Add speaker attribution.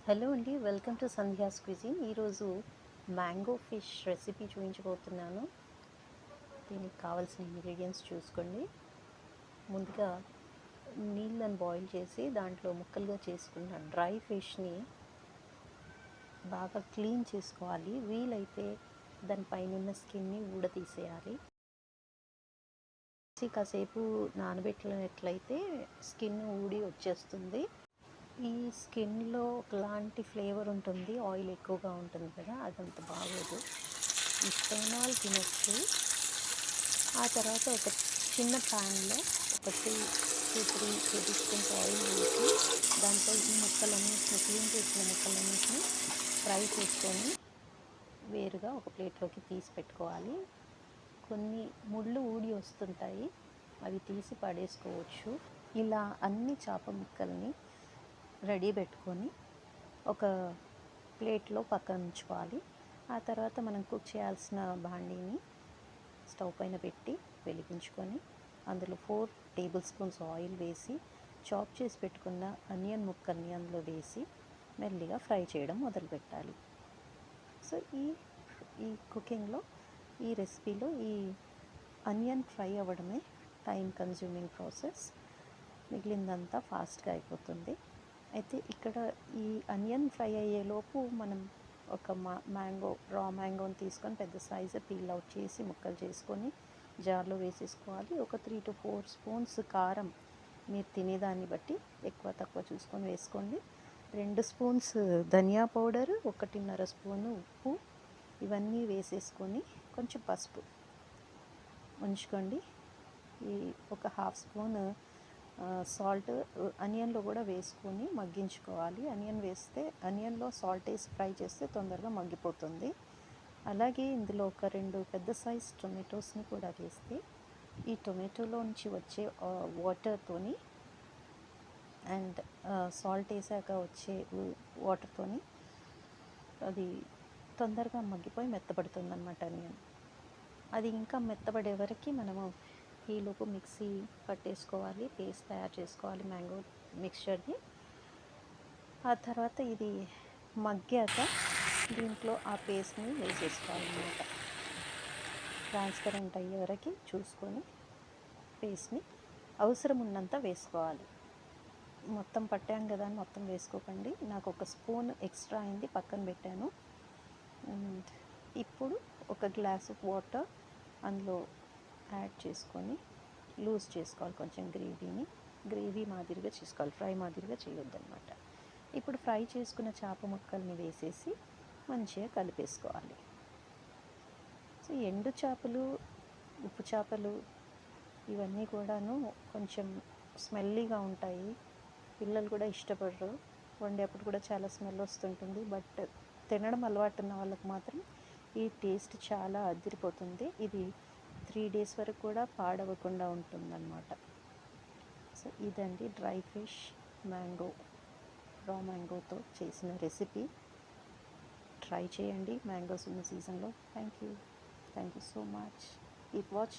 Speaker 1: Hello అండి, welcome to Sandhya's cuisine. ఈరోజు mango fish recipe చూపించబోతున్నాను. దీనికి కావాల్సిన ఇంగ్రీడియంట్స్ చూసుకోండి. ముందుగా నీళ్ళని బాయిల్ చేసి దాంట్లో ముక్కలుగా చేసుకున్న డ్రై ఫిష్ని బాగా క్లీన్ చేసుకోవాలి. వీలైతే దానిపైన ఉన్న స్కిన్ని ఊడతీసేయాలి. కాసేపు నానబెట్టినట్లయితే స్కిన్ ఊడి వచ్చేస్తుంది. ఈ స్కిన్లో ఒకలాంటి ఫ్లేవర్ ఉంటుంది, ఆయిల్ ఎక్కువగా ఉంటుంది కదా, అదంత బాగోదు. ఇష్టమైన వాళ్ళు తినచ్చు. ఆ తర్వాత ఒక చిన్న ప్యాన్లో ఒక 2-3 టేబుల్ స్పూన్స్ ఆయిల్ వేసి దాంట్లో ఈ ముక్కలన్నింటినీ, క్లీన్ చేసిన ముక్కలన్నింటినీ ఫ్రై చేసుకొని వేరుగా ఒక ప్లేట్లోకి తీసి పెట్టుకోవాలి. కొన్ని ముళ్ళు ఊడి వస్తుంటాయి, అవి తీసి పడేసుకోవచ్చు. ఇలా అన్ని చేప ముక్కల్ని రెడీ పెట్టుకొని ఒక ప్లేట్లో పక్కన ఉంచుకోవాలి. ఆ తర్వాత మనం కుక్ చేయాల్సిన బాండీని స్టవ్ పైన పెట్టి వెలిగించుకొని అందులో 4 టేబుల్ స్పూన్స్ ఆయిల్ వేసి చాప్ చేసి పెట్టుకున్న ఆనియన్ ముక్కల్ని అందులో వేసి మెల్లిగా ఫ్రై చేయడం మొదలుపెట్టాలి. సో ఈ కుకింగ్లో, ఈ రెసిపీలో ఈ ఆనియన్ ఫ్రై అవ్వడమే టైం కన్జ్యూమింగ్ ప్రాసెస్. మిగిలిందంతా ఫాస్ట్గా అయిపోతుంది. అయితే ఇక్కడ ఈ ఆనియన్ ఫ్రై అయ్యేలోపు మనం ఒక రా మ్యాంగోని తీసుకొని పెద్ద సైజు పీల్ అవుట్ చేసి ముక్కలు చేసుకొని జార్లో వేసేసుకోవాలి. ఒక 3-4 స్పూన్స్ కారం మీరు తినేదాన్ని బట్టి ఎక్కువ తక్కువ చూసుకొని వేసుకోండి. 2 స్పూన్స్ ధనియా పౌడర్, 1.5 స్పూను ఉప్పు, ఇవన్నీ వేసేసుకొని కొంచెం పసుపు ఉంచుకోండి. ఈ ఒక 1/2 స్పూన్ సాల్ట్ ఆనియన్లో కూడా వేసుకొని మగ్గించుకోవాలి. ఆనియన్లో సాల్ట్ వేసి ఫ్రై చేస్తే తొందరగా మగ్గిపోతుంది. అలాగే ఇందులో ఒక 2 పెద్ద సైజ్ టొమాటోస్ని కూడా వేస్తే ఈ టొమాటోలో నుంచి వచ్చే వాటర్తోని అండ్ సాల్ట్ వేసాక వచ్చే వాటర్తోని అది తొందరగా మగ్గిపోయి మెత్తబడుతుంది అన్నమాట ఆనియన్. అది ఇంకా మెత్తబడే వరకు మనము ఈలోపు మిక్సీ పట్టేసుకోవాలి, పేస్ట్ తయారు చేసుకోవాలి మ్యాంగో మిక్స్చర్ని. ఆ తర్వాత ఇది మగ్గాక దీంట్లో ఆ పేస్ట్ని వేసేసుకోవాలన్నమాట. ట్రాన్స్పరెంట్ అయ్యే వరకు చూసుకొని పేస్ట్ని అవసరం ఉన్నంత వేసుకోవాలి. మొత్తం పట్టాం కదా అని మొత్తం వేసుకోకండి. నాకు ఒక స్పూన్ ఎక్స్ట్రా అయింది, పక్కన పెట్టాను. అండ్ ఇప్పుడు ఒక గ్లాస్ ఆఫ్ వాటర్ అందులో యాడ్ చేసుకొని లూజ్ చేసుకోవాలి. కొంచెం గ్రేవీ మాదిరిగా చేసుకోవాలి, ఫ్రై మాదిరిగా చేయొద్దన్నమాట. ఇప్పుడు ఫ్రై చేసుకున్న చేప ముక్కల్ని వేసేసి మంచిగా కలిపేసుకోవాలి. సో ఎండు చేపలు, ఉప్పు చేపలు ఇవన్నీ కూడాను కొంచెం స్మెల్లీగా ఉంటాయి. పిల్లలు కూడా ఇష్టపడరు, వండేప్పుడు కూడా చాలా స్మెల్ వస్తుంటుంది. బట్ తినడం అలవాటు ఉన్న వాళ్ళకి మాత్రం ఈ టేస్ట్ చాలా అదిరిపోతుంది. ఇది 3 days వరకు కూడా పాడవకుండా ఉంటుందన్నమాట. సో ఇదండి డ్రై ఫిష్ రా మ్యాంగోతో చేసిన రెసిపీ. ట్రై చేయండి మ్యాంగోస్ ఉన్న సీజన్లో. Thank you so much. Keep watching.